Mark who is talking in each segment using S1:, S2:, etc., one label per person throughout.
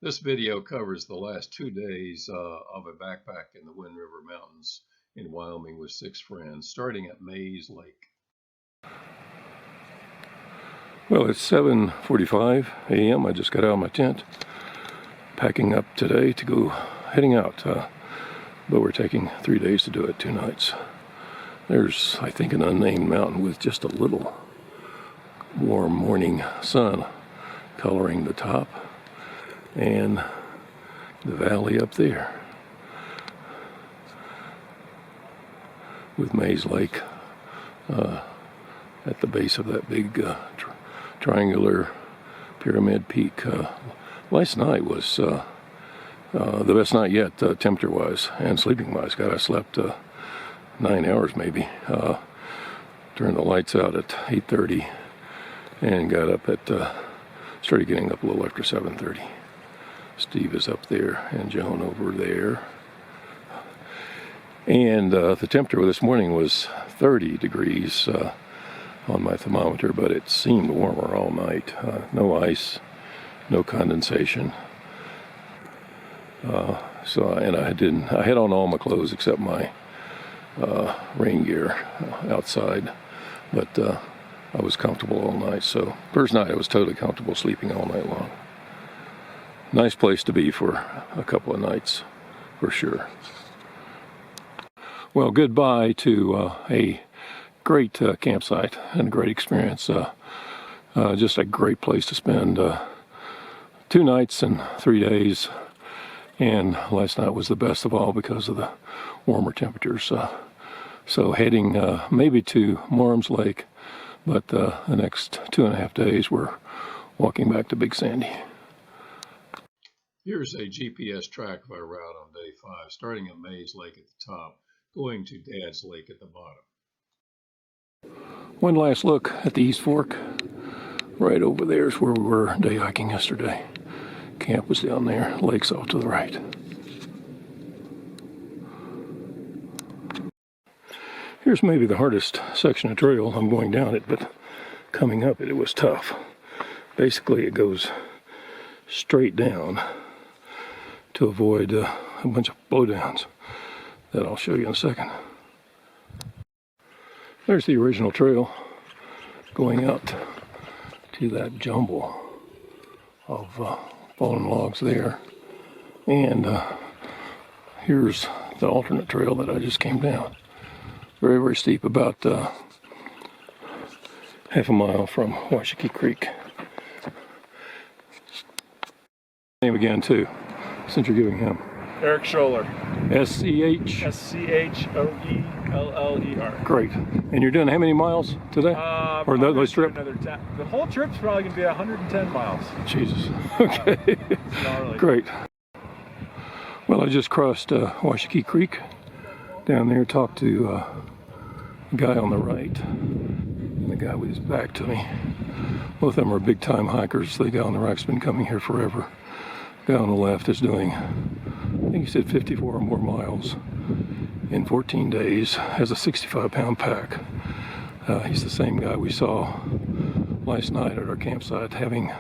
S1: This video covers the last 2 days of a backpack in the Wind River Mountains in Wyoming with 6 friends, starting at Mays Lake.
S2: Well, it's 7:45 a.m. I just got out of my tent, packing up today to go heading out. But we're taking 3 days to do it, 2 nights. There's, I think, an unnamed mountain with just a little warm morning sun coloring the top, and the valley up there with Mays Lake at the base of that big triangular pyramid peak. Last night was the best night yet, temperature-wise and sleeping-wise. God, I slept 9 hours maybe. Turned the lights out at 8:30 and got up at, started getting up a little after 7:30. Steve is up there and Joan over there. And the temperature this morning was 30 degrees on my thermometer, but it seemed warmer all night. No ice, no condensation. And I had on all my clothes except my rain gear outside, but I was comfortable all night. So first night I was totally comfortable sleeping all night long. Nice place to be for a couple of nights, for sure. Well, goodbye to a great campsite and a great experience. Just a great place to spend 2 nights and 3 days. And last night was the best of all because of the warmer temperatures. So heading maybe to Morham's Lake, but the next 2.5 days we're walking back to Big Sandy.
S1: Here's a GPS track of our route on day 5, starting at Mays Lake at the top, going to Dad's Lake at the bottom.
S2: One last look at the East Fork. Right over there is where we were day hiking yesterday. Camp was down there, lake's off to the right. Here's maybe the hardest section of trail. I'm going down it, but coming up it was tough. Basically it goes straight down to avoid a bunch of blowdowns that I'll show you in a second. There's the original trail going out to that jumble of fallen logs there. And here's the alternate trail that I just came down. Very, very steep, about half a mile from Washakie Creek. Name again too, since you're giving him.
S3: Eric Scholler.
S2: S-C-H?
S3: S-C-H-O-E-L-L-E-R.
S2: Great. And you're doing how many miles today? Or those trip?
S3: The whole trip's probably going to be 110 miles.
S2: Jesus. Okay. Great. Well, I just crossed Washakie Creek down there, talked to the guy on the right and the guy with his back to me. Both of them are big time hikers. The guy on the right's been coming here forever. The guy on the left is doing, I think he said 54 or more miles in 14 days, has a 65-pound pack. He's the same guy we saw last night at our campsite, having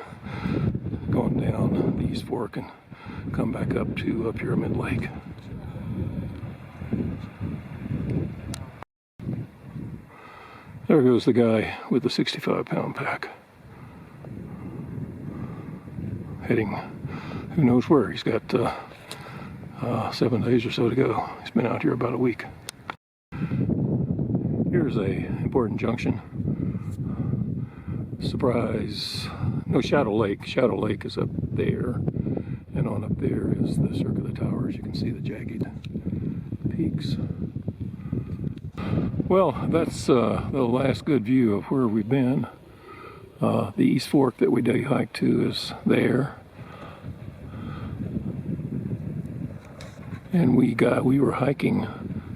S2: gone down the East Fork and come back up to Pyramid Lake. There goes the guy with the 65-pound pack, heading who knows where. He's got 7 days or so to go. He's been out here about a week. Here's a important junction. Surprise. No, Shadow Lake. Shadow Lake is up there. And on up there is the circular towers. You can see the jagged peaks. Well, that's the last good view of where we've been. The East Fork that we day hiked to is there. And we were hiking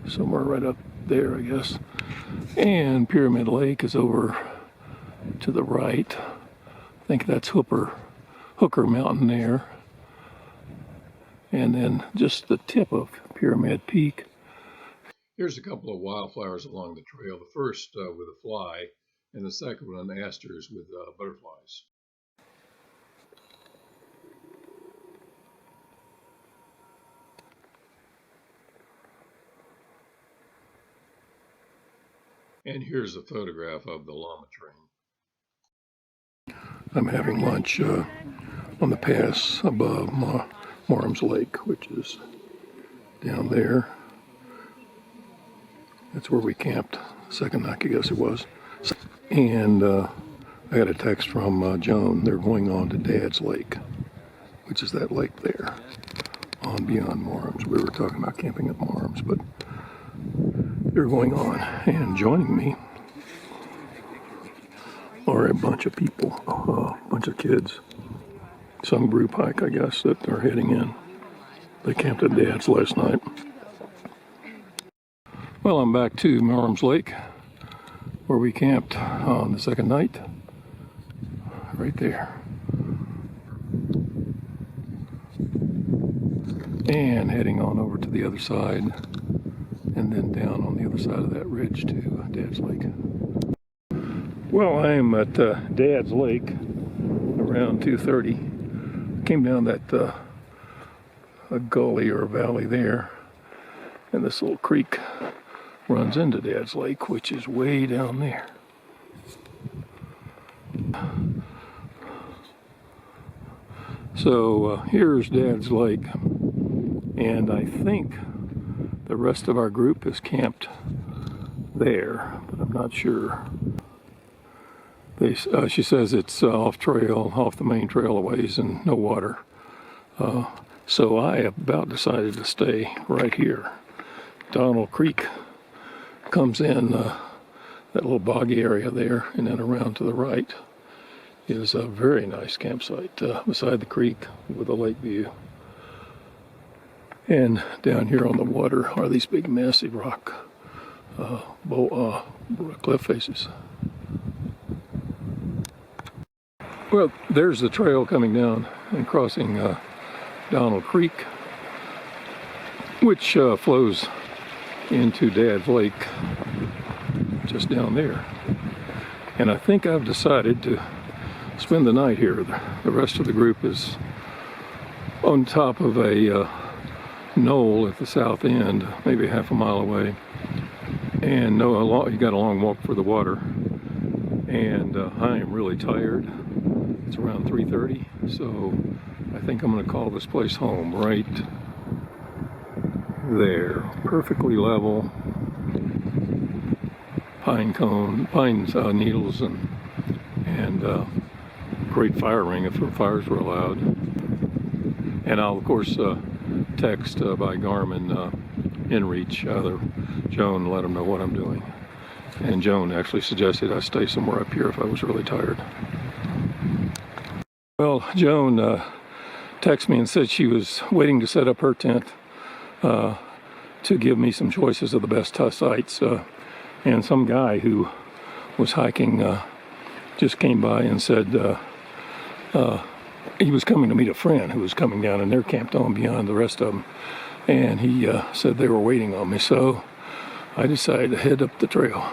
S2: somewhere right up there, I guess. And Pyramid Lake is over to the right. I think that's Hooker Mountain there. And then just the tip of Pyramid Peak.
S1: Here's a couple of wildflowers along the trail. The first with a fly, and the second one asters with butterflies. And here's a photograph of the llama train.
S2: I'm having lunch on the pass above Marham's Lake, which is down there. That's where we camped second night, I guess it was. And I got a text from Joan. They're going on to Dad's Lake, which is that lake there on beyond Marham's. We were talking about camping at Marham's, but they're going on. And joining me are a bunch of people, a bunch of kids. Some group hike, I guess, that are heading in. They camped at Dad's last night. Well, I'm back to Marham's Lake, where we camped on the second night. Right there. And heading on over to the other side, and then down on the other side of that ridge to Dad's Lake. Well, I am at Dad's Lake around 2:30. Came down that a gully or a valley there, and this little creek runs into Dad's Lake, which is way down there. So here's Dad's Lake, and I think the rest of our group is camped there, but I'm not sure. She says it's off the main trail a ways, and no water. So I about decided to stay right here. Donald Creek comes in that little boggy area there, and then around to the right is a very nice campsite beside the creek with a lake view. And down here on the water are these big massive rock cliff faces. Well, there's the trail coming down and crossing Donald Creek, which flows into Dad's Lake just down there. And I think I've decided to spend the night here. The rest of the group is on top of a knoll at the south end, maybe half a mile away. And you got a long walk for the water. And I am really tired. It's around 3:30, so I think I'm going to call this place home right there. Perfectly level, pine needles, and great fire ring if fires were allowed. And I'll of course text by Garmin inReach Joan and let them know what I'm doing. And Joan actually suggested I stay somewhere up here if I was really tired. Well, Joan texted me and said she was waiting to set up her tent to give me some choices of the best sites. And some guy who was hiking just came by and said he was coming to meet a friend who was coming down, and they're camped on beyond the rest of them. And he said they were waiting on me, so I decided to head up the trail.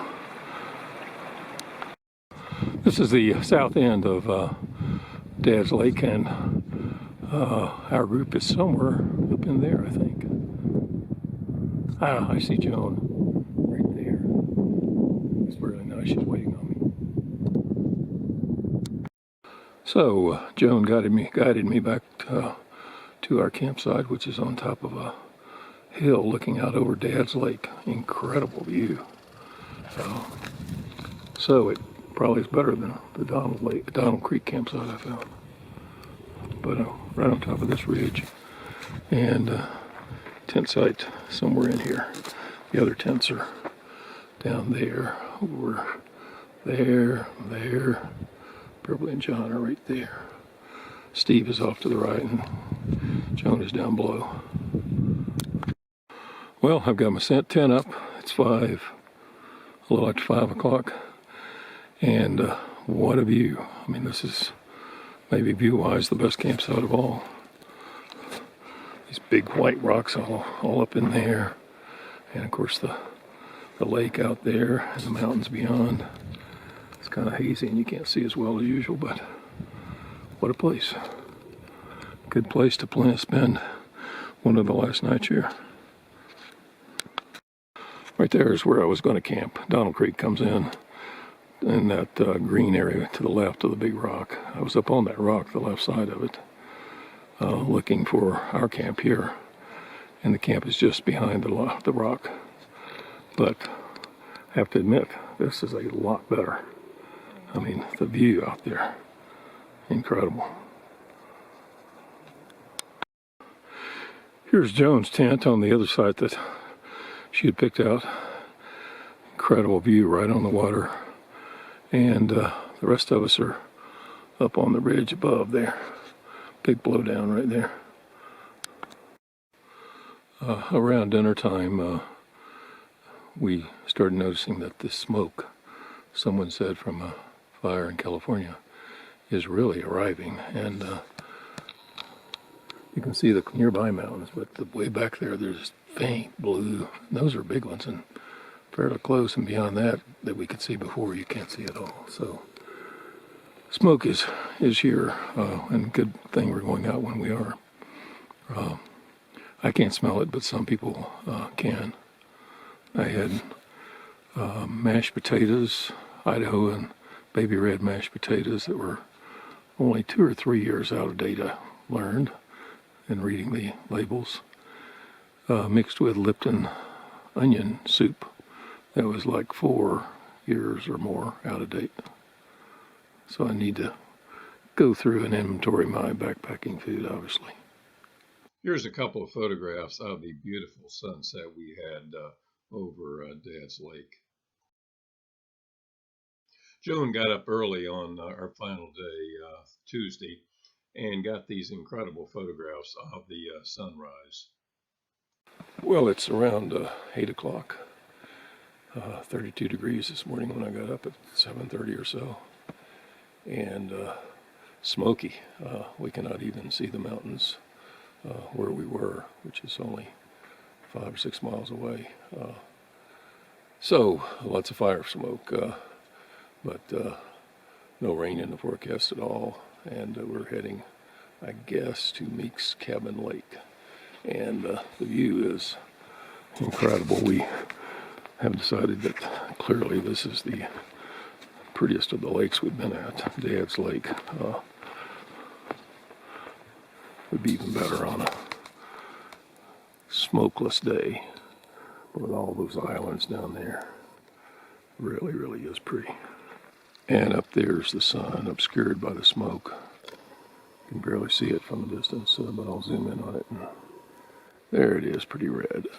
S2: This is the south end of Dad's Lake, and our group is somewhere up in there, I think. I see Joan right there. It's really nice. She's waiting on me. So Joan guided me back to our campsite, which is on top of a hill looking out over Dad's Lake. Incredible view. So it probably is better than the Donald Creek campsite I found. But right on top of this ridge, and tent site somewhere in here. The other tents are down there, over there. Beverly and John are right there. Steve is off to the right, and Joan is down below. Well, I've got my tent up. It's a little after 5 o'clock. And what a view. I mean, this is maybe view-wise the best campsite of all. These big white rocks all up in there. And of course the lake out there and the mountains beyond. It's kind of hazy and you can't see as well as usual, but what a place. Good place to spend one of the last nights here. Right there is where I was going to camp. Donald Creek comes in that green area to the left of the big rock. I was up on that rock, the left side of it, looking for our camp here. And the camp is just behind the rock. But I have to admit, this is a lot better. I mean, the view out there, incredible. Here's Joan's tent on the other side that she had picked out. Incredible view right on the water. And the rest of us are up on the ridge above there. Big blowdown right there. Around dinner time, we started noticing that the smoke, someone said from a fire in California, is really arriving. And you can see the nearby mountains, but the way back there, there's faint blue. Those are big ones, and fairly close, and beyond that we could see before, you can't see at all. So smoke is here, and good thing we're going out when we are. I can't smell it, but some people can. I had mashed potatoes, Idaho and baby red mashed potatoes that were only 2 or 3 years out of date, I learned in reading the labels, mixed with Lipton onion soup that was like 4 years or more out of date. So I need to go through and inventory my backpacking food, obviously.
S1: Here's a couple of photographs of the beautiful sunset we had over Dad's Lake. Joan got up early on our final day, Tuesday, and got these incredible photographs of the sunrise.
S2: Well, it's around 8 o'clock, 32 degrees this morning when I got up at 7:30 or so, and smoky. We cannot even see the mountains where we were, which is only 5 or 6 miles away. So lots of fire smoke, but no rain in the forecast at all. And we're heading, I guess, to Meek's Cabin Lake. And the view is incredible. We have decided that clearly this is the prettiest of the lakes we've been at. Dad's Lake would be even better on a smokeless day with all those islands down there. Really, really is pretty. And up there's the sun, obscured by the smoke. You can barely see it from a distance, but I'll zoom in on it. And there it is, pretty red.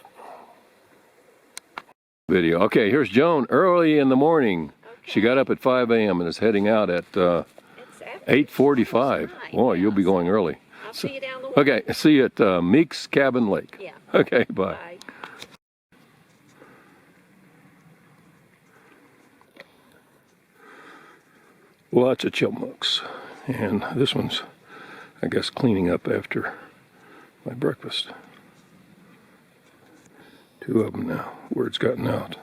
S2: Video. Okay, here's Joan early in the morning. Okay. She got up at 5 a.m. and is heading out at 8:45. Boy, you'll be going early.
S4: I'll see you down the way.
S2: Okay, see you at Meek's Cabin Lake.
S4: Yeah.
S2: Okay, bye.
S4: Bye.
S2: Lots of chipmunks, and this one's, I guess, cleaning up after my breakfast. 2 of them now. Word's gotten out.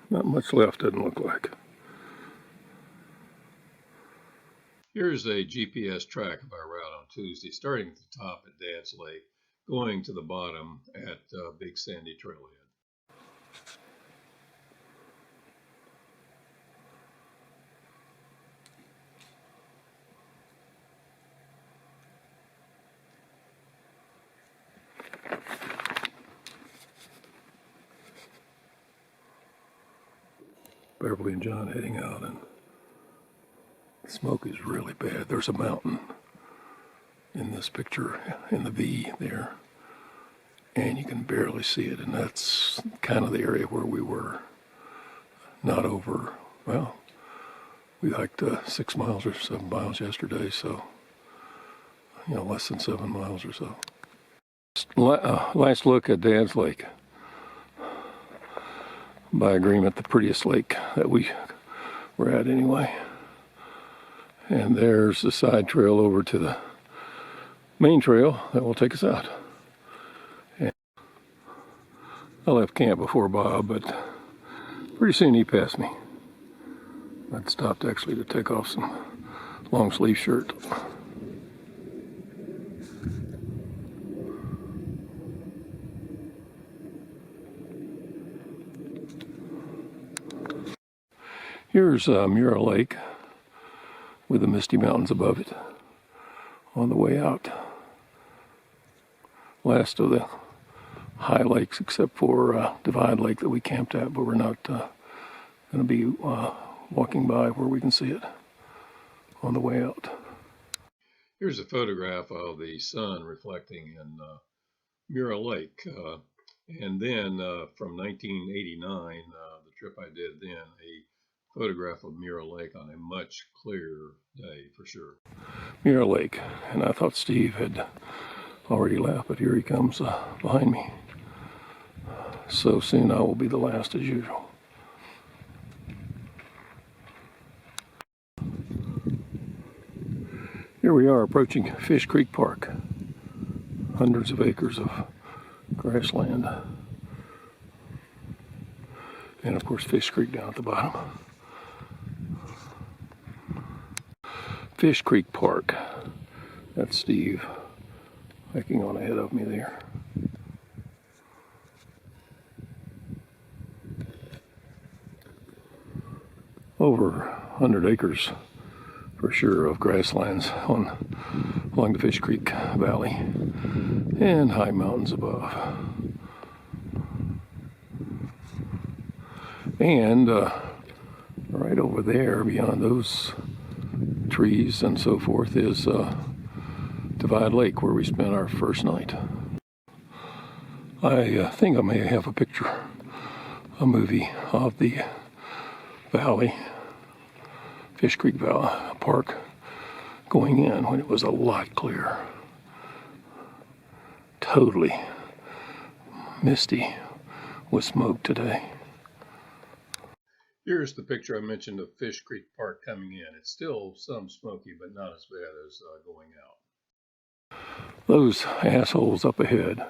S2: Not much left, doesn't look like.
S1: Here's a GPS track of our route on Tuesday, starting at the top at Dad's Lake, going to the bottom at Big Sandy Trailhead.
S2: Beverly and John heading out, and the smoke is really bad. There's a mountain in this picture in the V there, and you can barely see it, and that's kind of the area where we were. Not over, well, we hiked 6 miles or 7 miles yesterday, so less than 7 miles or so. Last look at Dad's Lake. By agreement, the prettiest lake that we were at anyway. And there's the side trail over to the main trail that will take us out. And I left camp before Bob, but pretty soon he passed me. I'd stopped actually to take off some long sleeve shirt. Here's Muir Lake with the misty mountains above it on the way out. Last of the high lakes except for Divide Lake that we camped at, but we're not going to be walking by where we can see it on the way out.
S1: Here's a photograph of the sun reflecting in Muir Lake. And then from 1989, the trip I did then, a photograph of Muir Lake on a much clearer day for sure.
S2: Muir Lake, and I thought Steve had already left, but here he comes behind me. So soon I will be the last as usual. Here we are approaching Fish Creek Park. Hundreds of acres of grassland. And of course Fish Creek down at the bottom. Fish Creek Park. That's Steve hiking on ahead of me there. Over 100 acres for sure of grasslands along the Fish Creek Valley and high mountains above. And right over there beyond those trees and so forth is Divide Lake, where we spent our first night. I think I may have a movie of the valley, Fish Creek Valley Park, going in when it was a lot clearer. Totally misty with smoke today.
S1: Here's the picture I mentioned of Fish Creek Park coming in. It's still some smoky, but not as bad as going out.
S2: Those assholes up ahead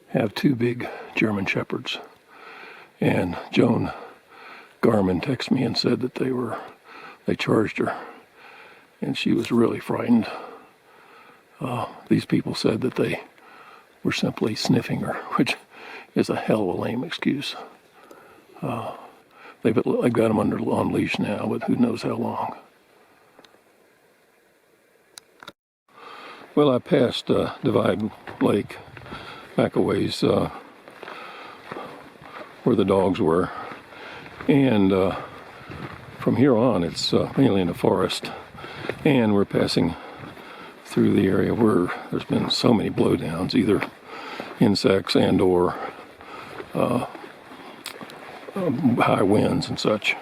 S2: have two big German Shepherds. And Joan Garman texted me and said that they charged her. And she was really frightened. These people said that they were simply sniffing her, which is a hell of a lame excuse. They've got them on leash now, but who knows how long. Well, I passed Divide Lake back a ways where the dogs were. And from here on, it's mainly in the forest. And we're passing through the area where there's been so many blowdowns, either insects and or high winds and such.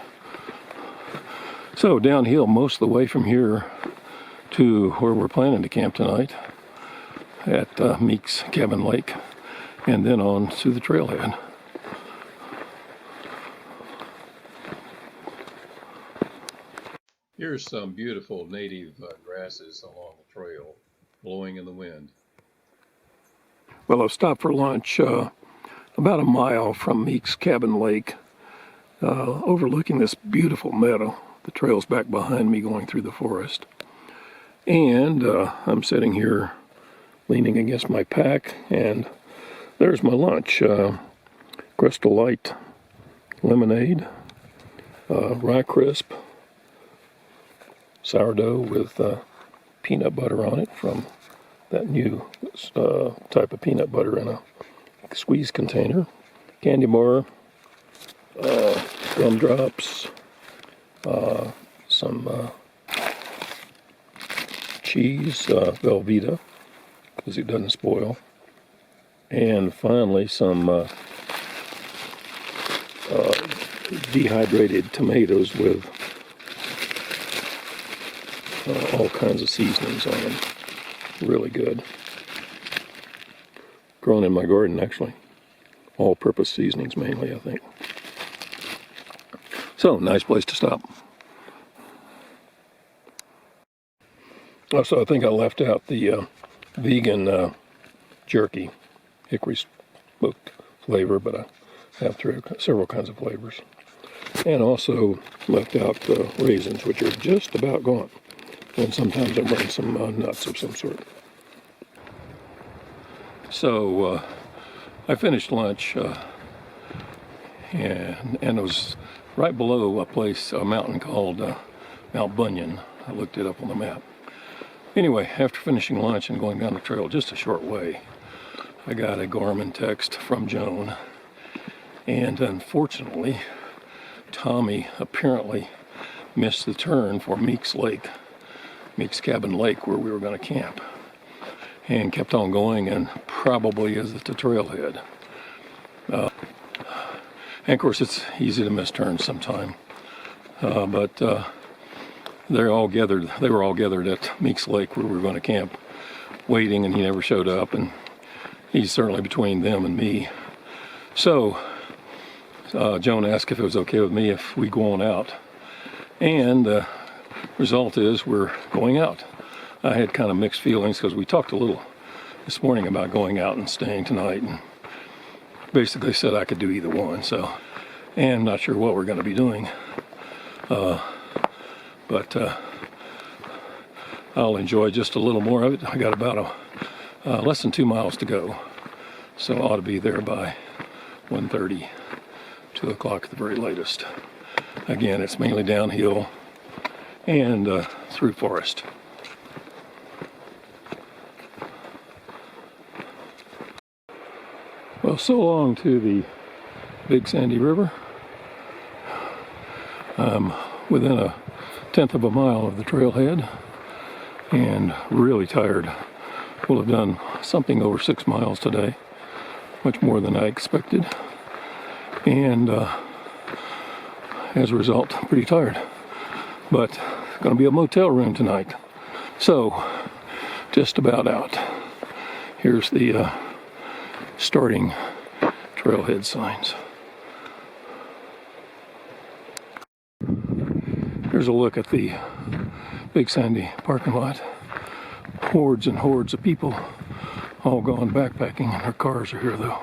S2: So downhill most of the way from here to where we're planning to camp tonight at Meek's Cabin Lake, and then on to the trailhead.
S1: Here's some beautiful native grasses along the trail, blowing in the wind.
S2: Well, I've stopped for lunch about a mile from Meek's Cabin Lake, overlooking this beautiful meadow. The trail's back behind me going through the forest. And I'm sitting here leaning against my pack, and there's my lunch. Crystal Light lemonade, rye crisp, sourdough with peanut butter on it from that new type of peanut butter in a squeeze container, candy bar, gumdrops, some cheese, Velveeta, because it doesn't spoil, and finally some dehydrated tomatoes with all kinds of seasonings on them. Really good. Grown in my garden, actually. All-purpose seasonings mainly, I think. So, nice place to stop. Also, I think I left out the vegan jerky, hickory smoked flavor, but I have several kinds of flavors. And also left out the raisins, which are just about gone. And sometimes I bring some nuts of some sort. So I finished lunch and it was right below a mountain called Mount Bunyan. I looked it up on the map. Anyway, after finishing lunch and going down the trail just a short way, I got a Garmin text from Joan, and unfortunately, Tommy apparently missed the turn for Meek's Cabin Lake, where we were going to camp, and kept on going and probably is at the trailhead. And of course, it's easy to miss turns sometime, but they were all gathered at Meek's Lake, where we were going to camp, waiting, and he never showed up, and he's certainly between them and me. So Joan asked if it was okay with me if we go on out, and the result is we're going out. I had kind of mixed feelings because we talked a little this morning about going out and staying tonight, and basically said I could do either one. So, and I'm not sure what we're going to be doing, but I'll enjoy just a little more of it. I got about less than 2 miles to go, so I ought to be there by 1:30, 2 o'clock at the very latest. Again, it's mainly downhill and through forest. Well, so long to the Big Sandy River. I'm within 1/10 of a mile of the trailhead and really tired. We'll have done something over 6 miles today, much more than I expected, and as a result, pretty tired. But going to be a motel room tonight, so just about out. Here's the starting trailhead signs. Here's a look at the Big Sandy parking lot. Hordes and hordes of people, all gone backpacking, and their cars are here though.